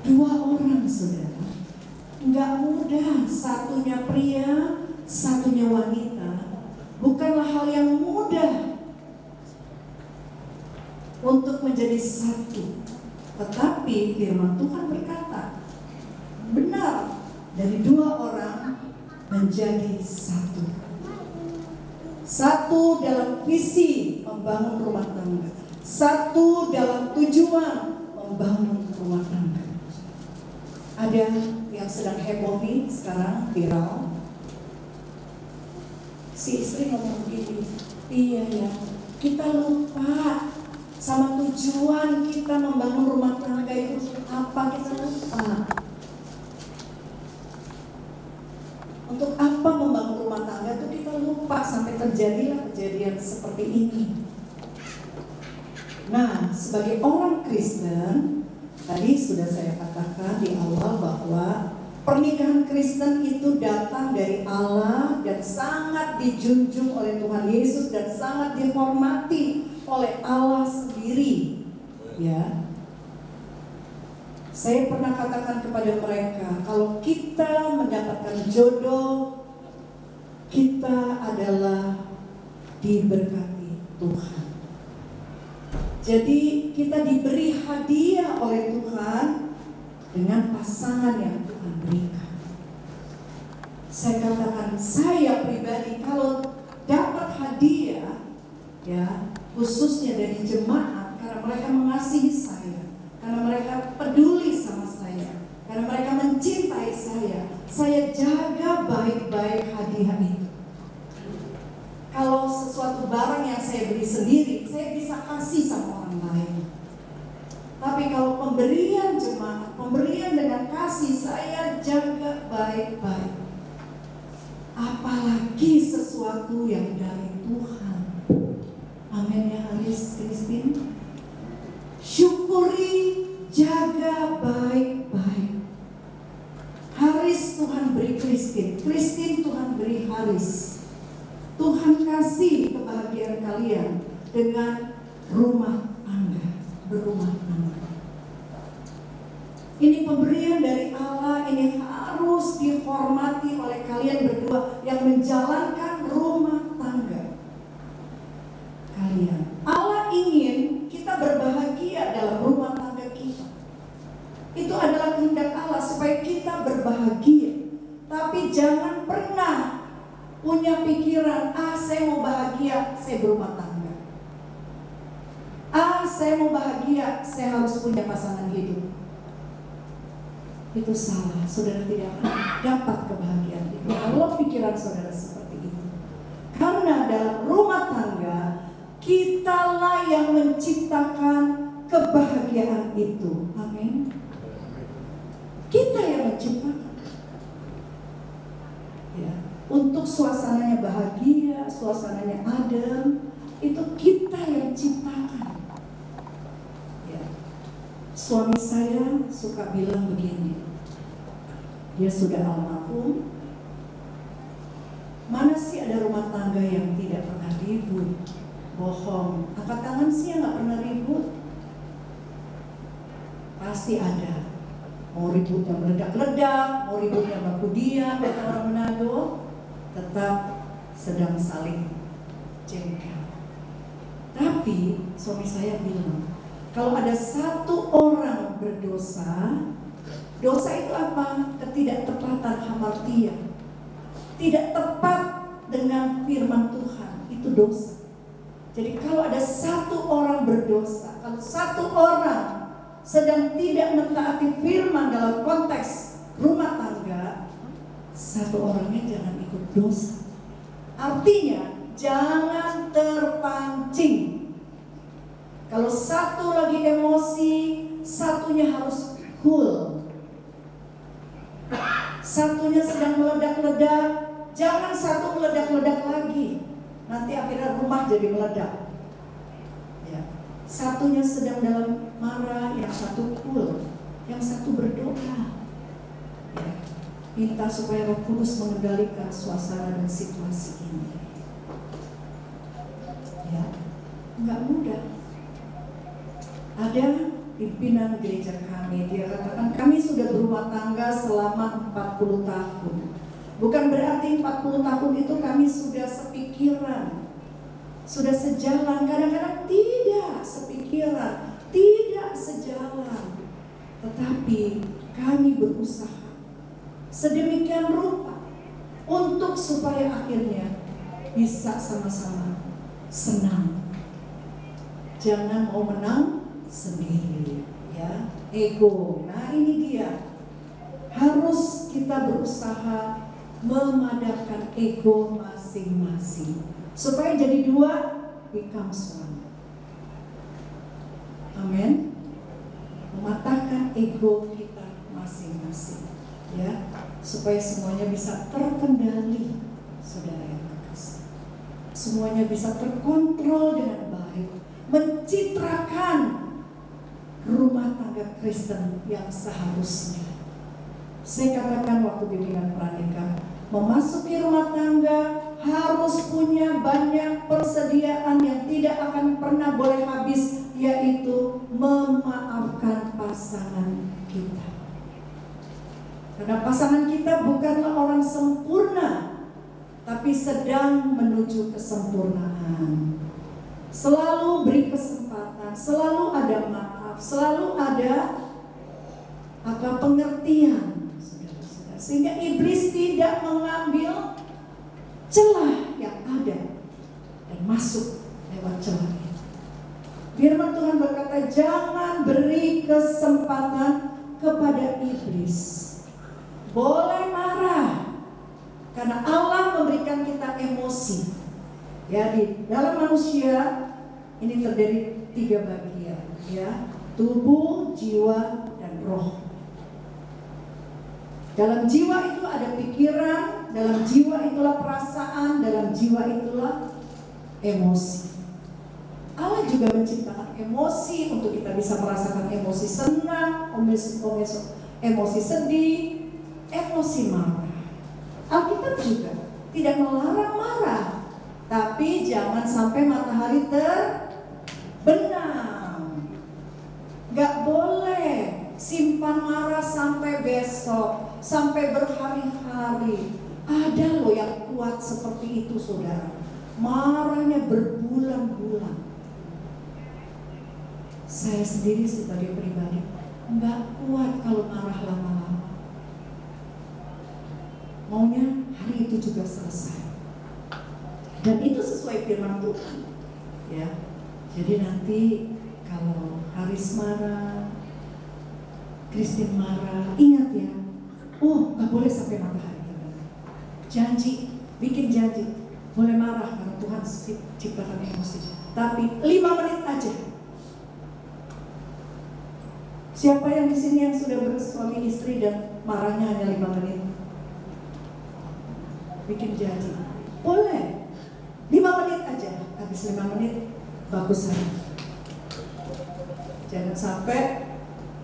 2 orang, saudara. Enggak mudah, satunya pria, satunya wanita. Bukanlah hal yang mudah untuk menjadi satu. Tetapi firman Tuhan berkata, benar, dari 2 orang menjadi satu. Satu dalam visi membangun rumah tangga, satu dalam tujuan membangun rumah tangga. Ada yang sedang heboh nih sekarang, viral. Si istri ngomong begini, iya ya, kita lupa sama tujuan kita membangun rumah tangga itu apa, kita lupa. Untuk apa membangun rumah tangga itu kita lupa, sampai terjadilah kejadian seperti ini. Nah, sebagai orang Kristen, tadi sudah saya katakan di awal bahwa Pernikahan Kristen itu datang dari Allah dan sangat dijunjung oleh Tuhan Yesus dan sangat dihormati oleh Allah sendiri. Ya. Saya pernah katakan kepada mereka, kalau kita mendapatkan jodoh, kita adalah diberkati Tuhan. Jadi kita diberi hadiah oleh Tuhan dengan pasangan yang Tuhan berikan. Saya katakan, saya pribadi kalau dapat hadiah, ya khususnya dari jemaat, karena mereka mengasihi saya, karena mereka peduli sama saya, karena mereka mencintai saya jaga baik-baik hadiah itu. Kalau sesuatu barang yang saya beli sendiri, saya bisa kasih sama orang lain. Tapi kalau pemberian jemaat, pemberian dengan kasih, saya jaga baik-baik. Apalagi sesuatu yang dari Tuhan. Amin ya Haris Christine. Syukuri, jaga baik-baik. Haris Tuhan beri Christine, Christine Tuhan beri Haris. Tuhan kasih kebahagiaan kalian dengan rumah tangga, berumah tangga. Ini pemberian dari Allah, ini harus dihormati oleh kalian berdua yang menjalankan rumah tangga kalian. Allah ingin kita berbahagia dalam rumah tangga kita. Itu adalah kehendak Allah supaya kita berbahagia. Tapi jangan pernah punya pikiran, saya mau bahagia, saya berumah tangga. Saya mau bahagia, saya harus punya pasangan hidup. Itu salah, saudara tidak akan dapat kebahagiaan itu kalau pikiran saudara seperti itu. Karena dalam rumah tangga, kitalah yang menciptakan kebahagiaan itu. Amin. Kita yang menciptakan. Ya. Untuk suasananya bahagia, suasananya adem, itu kita yang ciptakan. Ya. Suami saya suka bilang begini, dia sudah almarhum, mana sih ada rumah tangga yang tidak pernah ribut? Bohong, angkat tangan sih yang gak pernah ribut. Pasti ada. Mau ributnya meledak-ledak, mau ributnya baku dia, kata orang Manado, tetap sedang saling jengkel. Tapi suami saya bilang, kalau ada satu orang berdosa, dosa itu apa? Ketidaktepatan hamartia, tidak tepat dengan firman Tuhan, itu dosa. Jadi kalau ada satu orang berdosa, kalau satu orang sedang tidak mentaati firman dalam konteks rumah tangga, satu orangnya jangan ikut dosa. Artinya jangan terpancing. Kalau satu lagi emosi, satunya harus cool. Satunya sedang meledak-ledak, jangan satu meledak-ledak lagi. Nanti akhirnya rumah jadi meledak. Ya. Satunya sedang dalam marah, yang satu cool, yang satu berdoa. Ya. Minta supaya Roh Kudus mengendalikan suasana dan situasi ini. Ya, nggak mudah. Ada pimpinan gereja kami, dia katakan kami sudah berumah tangga selama 40 tahun. Bukan berarti 40 tahun itu kami sudah sepikiran, sudah sejalan. Kadang-kadang tidak sepikiran, tidak sejalan. Tetapi kami berusaha sedemikian rupa untuk supaya akhirnya bisa sama-sama senang. Jangan mau menang sendiri, ya. Ego. Nah, ini dia. Harus kita berusaha memadamkan ego masing-masing supaya jadi dua, becomes one. Amin. Mematahkan ego kita masing-masing, ya, supaya semuanya bisa terkendali, saudara yang terkasih. Semuanya bisa terkontrol dengan baik, mencitrakan rumah tangga Kristen yang seharusnya. Saya katakan waktu bimbingan pranikah, memasuki rumah tangga harus punya banyak persediaan yang tidak akan pernah boleh habis, yaitu memaafkan pasangan kita. Karena pasangan kita bukanlah orang sempurna, tapi sedang menuju kesempurnaan. Selalu beri kesempatan, selalu ada maaf, selalu ada pengertian. Sehingga iblis tidak mengambil celah yang ada dan masuk lewat celah itu. Firman Tuhan berkata, jangan beri kesempatan kepada iblis. Boleh marah, karena Allah memberikan kita emosi. Ya, di dalam manusia ini terdiri 3 bagian, ya, tubuh, jiwa, dan roh. Dalam jiwa itu ada pikiran, dalam jiwa itulah perasaan, dalam jiwa itulah emosi. Allah juga menciptakan emosi untuk kita bisa merasakan emosi senang, emosi sedih, emosi marah. Alkitab juga tidak melarang marah, tapi jangan sampai matahari terbenam. Gak boleh simpan marah sampai besok, sampai berhari-hari. Ada loh yang kuat seperti itu, saudara. Marahnya berbulan-bulan. Saya sendiri sebagai pribadi nggak kuat kalau marah lama-lama. Maunya hari itu juga selesai. Dan itu sesuai firman Tuhan. Ya. Jadi nanti kalau Haris marah, Christine marah, ingat ya, gak boleh sampai matahari terbenam. Janji, bikin janji, boleh marah karena Tuhan ciptakan emosi, tapi 5 menit aja. Siapa yang di sini yang sudah bersuami istri dan marahnya hanya 5 menit? Bikin janji, boleh 5 menit aja, habis 5 menit bagus saja. Jangan sampai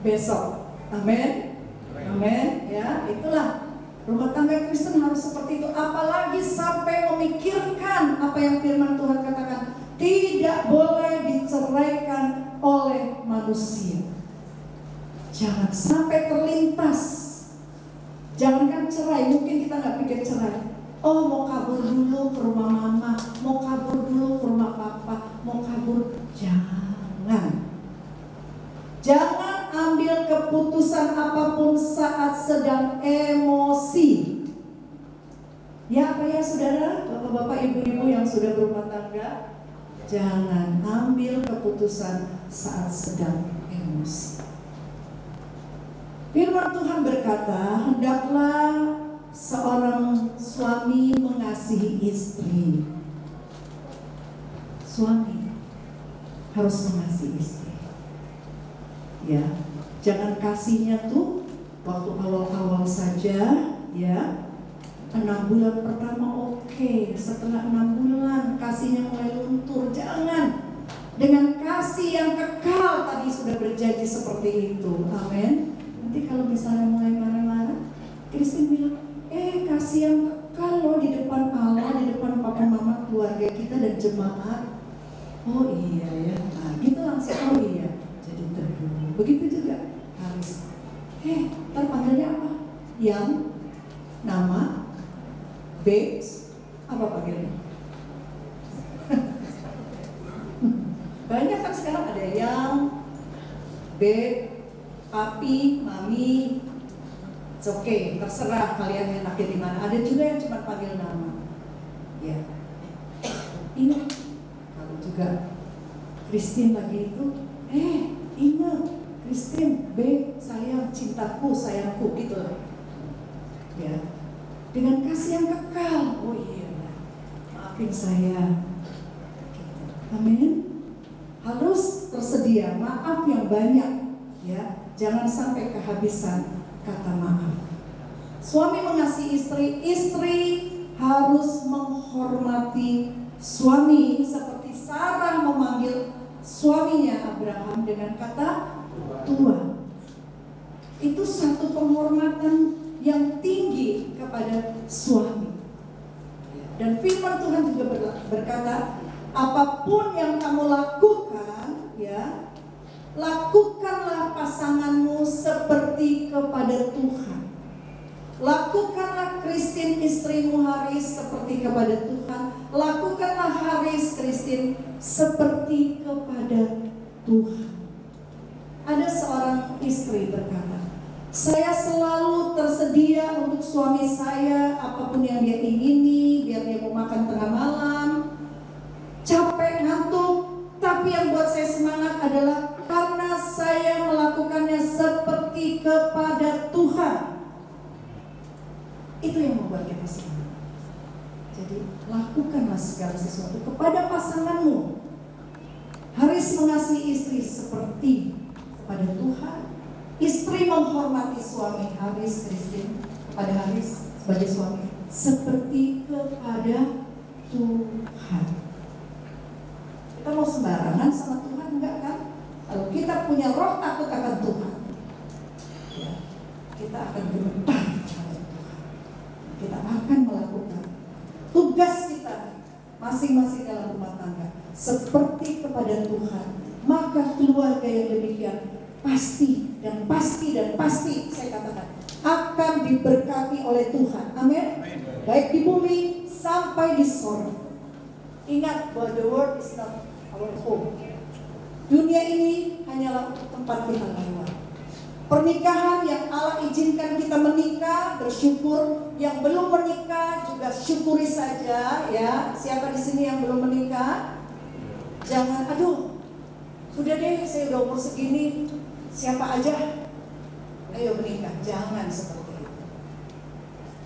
besok. Amin, amin. Ya, itulah rumah tangga Kristen harus seperti itu. Apalagi sampai memikirkan apa yang firman Tuhan katakan, tidak boleh diceraikan oleh manusia. Jangan sampai terlintas. Jangankan cerai, mungkin kita nggak pikir cerai. Oh, mau kabur dulu ke rumah mama, mau kabur dulu ke rumah papa, mau kabur. Jangan. Jangan ambil keputusan apapun saat sedang emosi. Ya apa ya saudara, bapak-bapak, ibu-ibu yang sudah berumah tangga, jangan ambil keputusan saat sedang emosi. Firman Tuhan berkata, hendaklah seorang suami mengasihi istri. Suami harus mengasihi istri. Ya, jangan kasihnya tuh waktu awal-awal saja, ya. 6 bulan pertama oke, setelah 6 bulan kasihnya mulai luntur. Jangan. Dengan kasih yang kekal, tadi sudah berjanji seperti itu. Amin. Nanti kalau misalnya mulai marah-marah, Christine bilang, kasih yang kekal loh di depan Allah, di depan papa mama, keluarga kita dan jemaat. Oh iya ya, nah gitu langsung, oh iya. Jadi terduga. Begitu juga Haris. Terpanggilnya apa? Yang, nama, babes, apa panggilnya? Banyak kan sekarang ada yang babe, papi, mami. It's okay, terserah kalian enaknya di mana. Ada juga yang cuma panggil nama. Ya. Ingat kalau juga Christine lagi itu, ingat Christine, babe, sayang, cintaku, sayangku, gitu lah. Ya. Dengan kasih yang kekal. Oh iya, maafin saya. Gitu. Amin. Harus tersedia maaf yang banyak, ya. Jangan sampai kehabisan kata maaf. Suami mengasihi istri, istri harus menghormati suami seperti Sarah memanggil suaminya Abraham dengan kata Tuhan. Itu satu penghormatan yang tinggi kepada suami. Dan firman Tuhan juga berkata, apapun yang kamu lakukan, ya, lakukanlah pasanganmu seperti kepada Tuhan. Lakukanlah Christine istrimu Haris seperti kepada Tuhan. Lakukanlah Haris Christine seperti kepada Tuhan. Ada seorang istri berkata, saya selalu tersedia untuk suami saya, apapun yang dia ingini, biar dia mau makan tengah malam, capek, ngantuk, tapi yang buat saya semangat adalah karena saya melakukannya seperti kepada Tuhan. Itu yang membuat kita semangat. Jadi lakukanlah segala sesuatu kepada pasanganmu. Haris mengasihi istri seperti kepada Tuhan. Istri menghormati suami. Haris Christine kepada Haris sebagai suami seperti kepada Tuhan. Kita mau sembarangan sama Tuhan, enggak kan? Kalau kita punya roh takut akan Tuhan, ya, kita akan berubah kepada Tuhan. Kita akan melakukan tugas kita masing-masing dalam rumah tangga seperti kepada Tuhan. Maka keluarga yang demikian pasti dan pasti saya katakan akan diberkati oleh Tuhan. Amin. Baik di bumi sampai di sorga. Ingat bahwa the world is not our home. Dunia ini hanyalah tempat kita lewat. Pernikahan yang Allah izinkan kita menikah, bersyukur. Yang belum menikah juga syukuri saja, ya. Siapa di sini yang belum menikah? Jangan, aduh, sudah deh, saya udah umur segini, siapa aja, ayo menikah. Jangan seperti itu.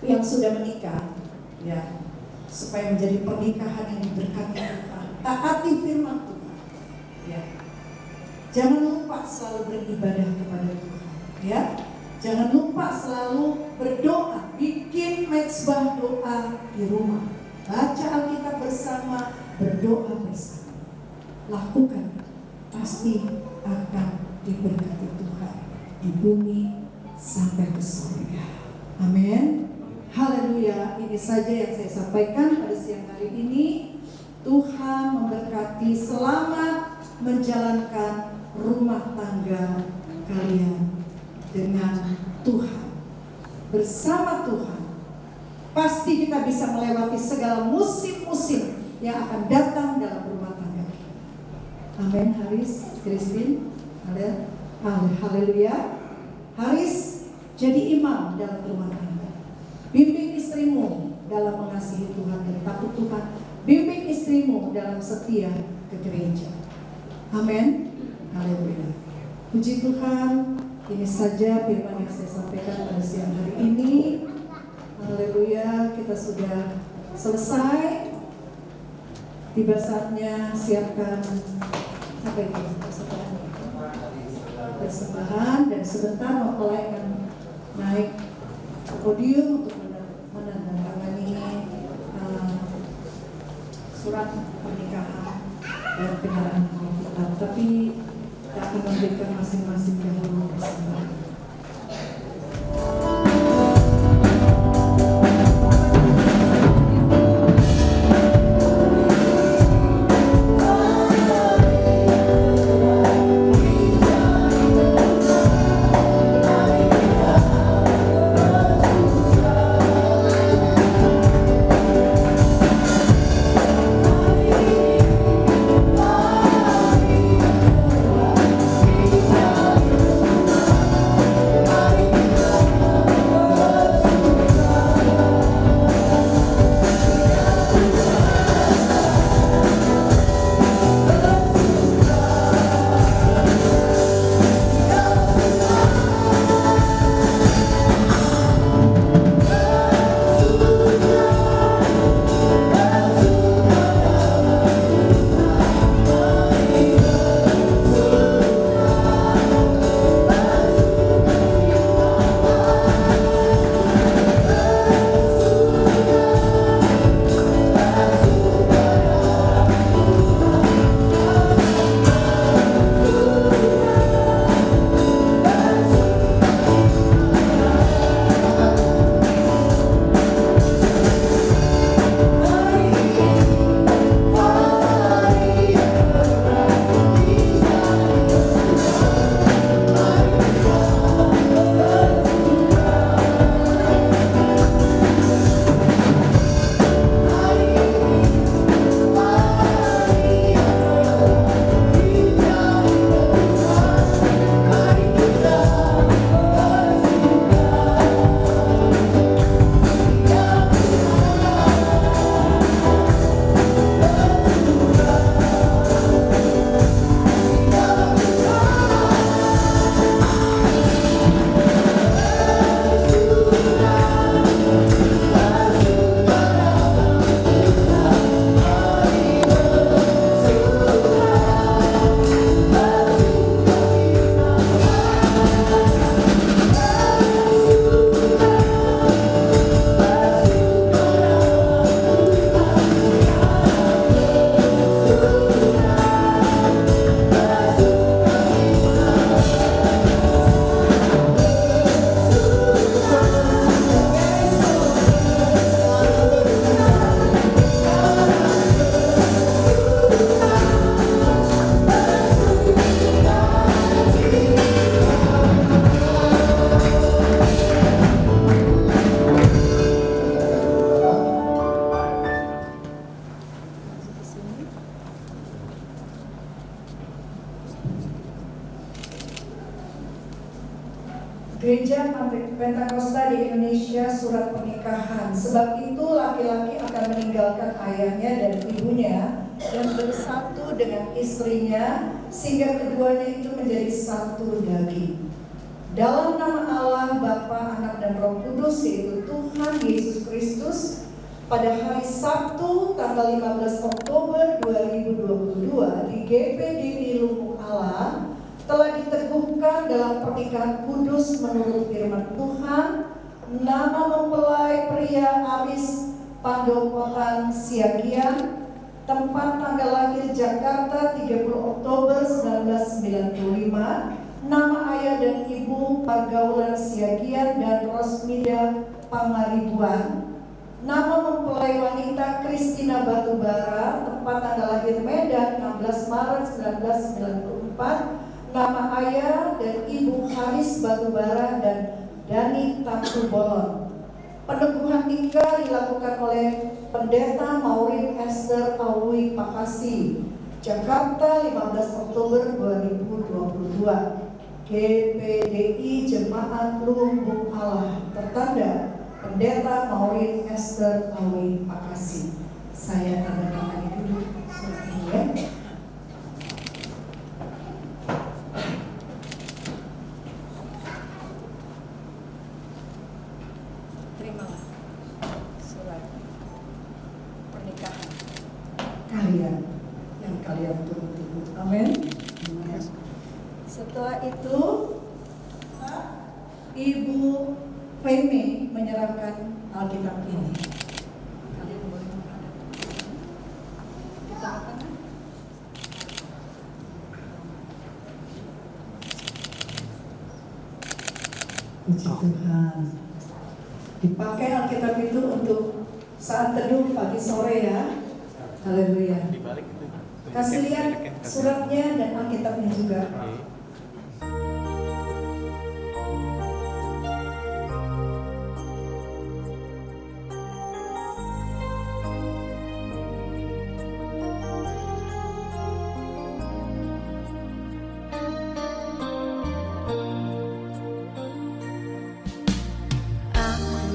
Yang sudah menikah, ya, supaya menjadi pernikahan yang diberkati Tuhan, taati firman Tuhan, ya. Jangan lupa selalu beribadah kepada Tuhan, ya. Jangan lupa selalu berdoa, bikin mezbah doa di rumah, baca Alkitab bersama, berdoa bersama. Lakukan, pasti akan diberkati Tuhan di bumi sampai ke surga. Amin. Haleluya. Ini saja yang saya sampaikan pada siang hari ini. Tuhan memberkati, selamat menjalankan rumah tangga kalian dengan Tuhan. Bersama Tuhan pasti kita bisa melewati segala musim-musim yang akan datang dalam rumah tangga. Amin. Haris Christine, haleluya. Haris jadi imam dalam rumah tangga. Bimbing istrimu dalam mengasihi Tuhan dan takut Tuhan. Bimbing istrimu dalam setia ke gereja. Amin. Haleluya. Puji Tuhan. Ini saja firman yang saya sampaikan pada siang hari ini. Haleluya. Kita sudah selesai. Tiba saatnya siapkan apa itu? Persembahan, dan sebentar mempelai akan naik ke podium untuk menandatangani surat pernikahan dan penyerahan Alkitab. Tapi kita akan memberikan masing-masing dahulu persembahan. Pentakosta di Indonesia surat pernikahan. Sebab itu laki-laki akan meninggalkan ayahnya dan ibunya dan bersatu dengan istrinya sehingga keduanya itu menjadi satu daging. Dalam nama Allah, Bapa, Anak, dan Roh Kudus, yaitu Tuhan Yesus Kristus, pada hari Sabtu tanggal 15 Oktober 2022 di GPDI Lumbung Allah telah diteguhkan dalam pernikahan kudus menurut firman Tuhan, nama mempelai pria Aris Pandopotan Siagian, tempat tanggal lahir Jakarta 30 Oktober 1995, nama ayah dan ibu Pergaulan Siagian dan Rosmida Pangaribuan, nama mempelai wanita Kristina Batubara, tempat tanggal lahir Medan 16 Maret 1994, nama ayah dan ibu Haris Batubara dan Dani Tampu Bolon. Peneguhan nikah dilakukan oleh Pendeta Maureen Esther Awi Pakasi, Jakarta 15 Oktober 2022. GPDI Jemaat Lumbung Allah, tertanda Pendeta Maureen Esther Awi Pakasi. Saya tanda tangan dulu surat ini ya. Terimalah surat pernikahan kalian yang kalian tunggu-tunggu. Amin. Setelah itu Ibu Femi menyerahkan Alkitab ini. Kalian boleh menghadap. Di tengah-tengah. Puji Tuhan. Dipakai Alkitab itu untuk saat teduh pagi sore ya. Haleluya. Kasih lihat suratnya dan Alkitabnya juga.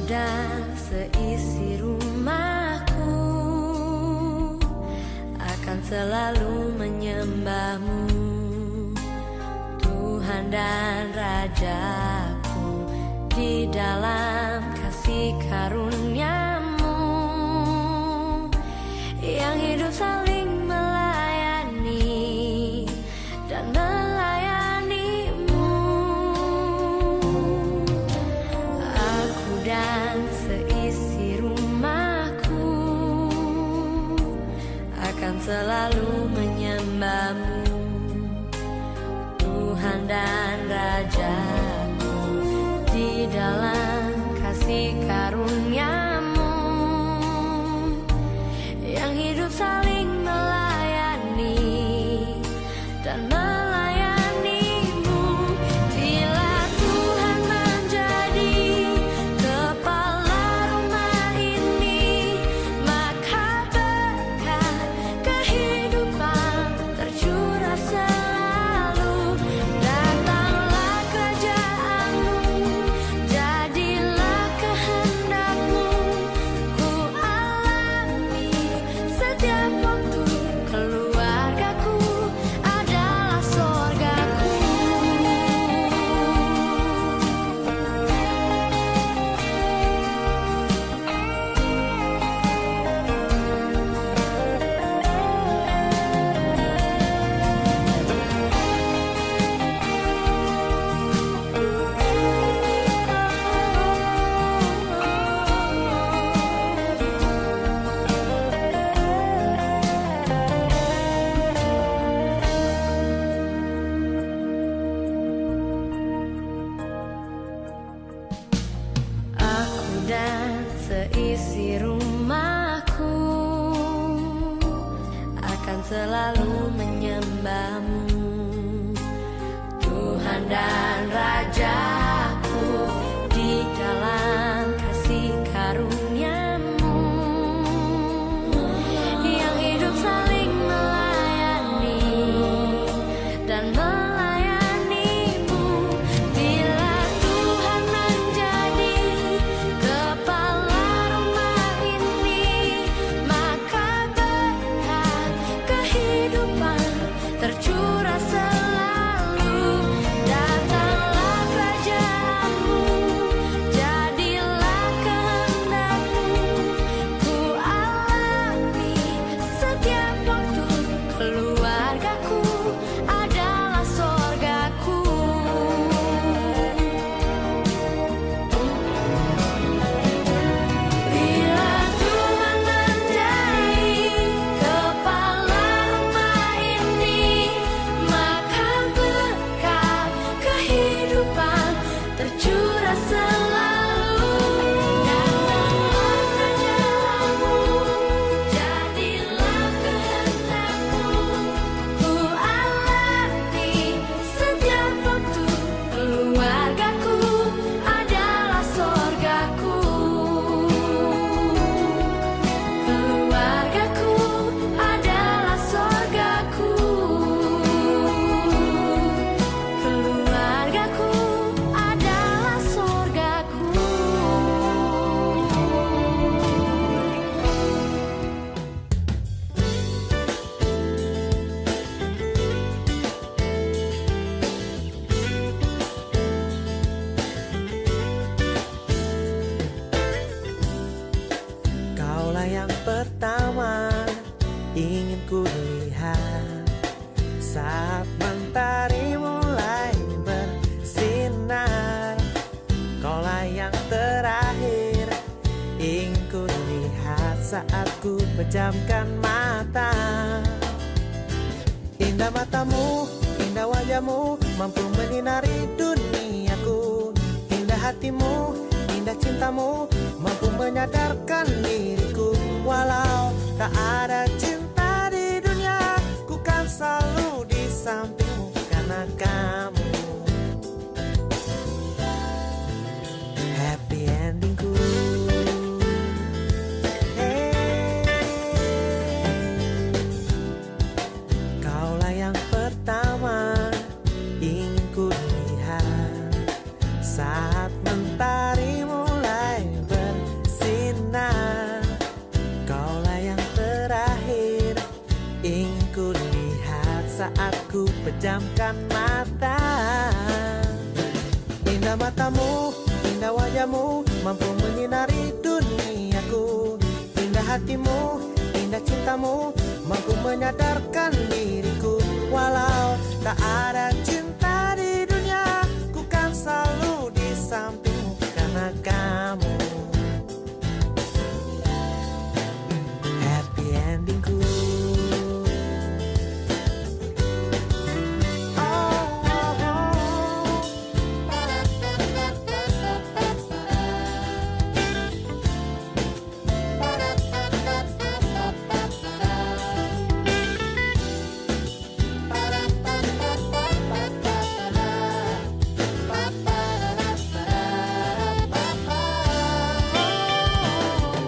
Dan seisi rumahku akan selalu menyembah-Mu, Tuhan dan Rajaku, di dalam kasih karunia-Mu yang hidup saling melayani dan melayani-Mu. Aku dan seisi rumahku akan selalu menyembah-Mu, Tuhan dan Rajaku, di dalam kasih karunia-Mu yang hidup saling melayani dan melayani-Mu. Bila Tuhan menjadi kepala rumah ini, maka berkat kehidupan tercurah selalu. Datanglah kerajaan pertama ingin ku lihat saat mentari mulai bersinar. Kaulah yang terakhir ingin ku lihat saat ku pejamkan mata. Indah matamu, indah wajahmu, mampu menyinari duniaku. Indah hatimu, indah cintamu, mampu menyadarkan diriku. Walau tak ada cinta di dunia, ku kan selalu di sampingmu karena kamu. Happy endingku. Kaulah yang pertama ingin ku lihat saat mentari mulai bersinar. Kaulah yang terakhir ingin ku lihat saat ku pejamkan mata. Indah matamu, indah wajahmu, mampu menyinari duniaku. Indah hatimu, indah cintamu, mampu menyadarkan diriku. Walau tak ada cinta di dunia, ku kan selalu di sampingmu karena kamu. Happy endingku.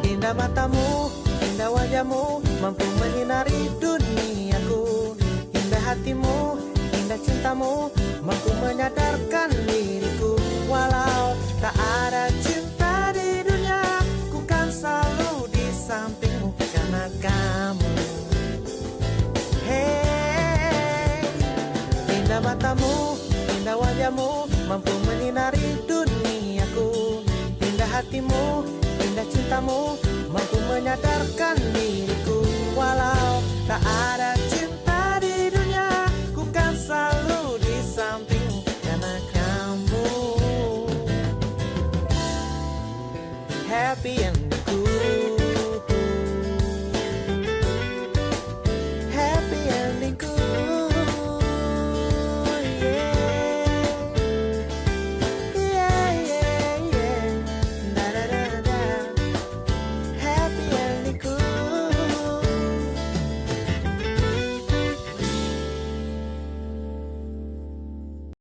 Indah matamu, indah wajahmu, mampu menyinari duniaku. Indah hatimu, indah cintamu, mampu menyadarkan diriku. Walau tak ada cinta di dunia, ku kan selalu di sampingmu karena kamu. Hey, indah matamu, indah wajahmu, mampu menyinari duniaku. Indah hatimu, indah cintamu, mampu menyadarkan diri.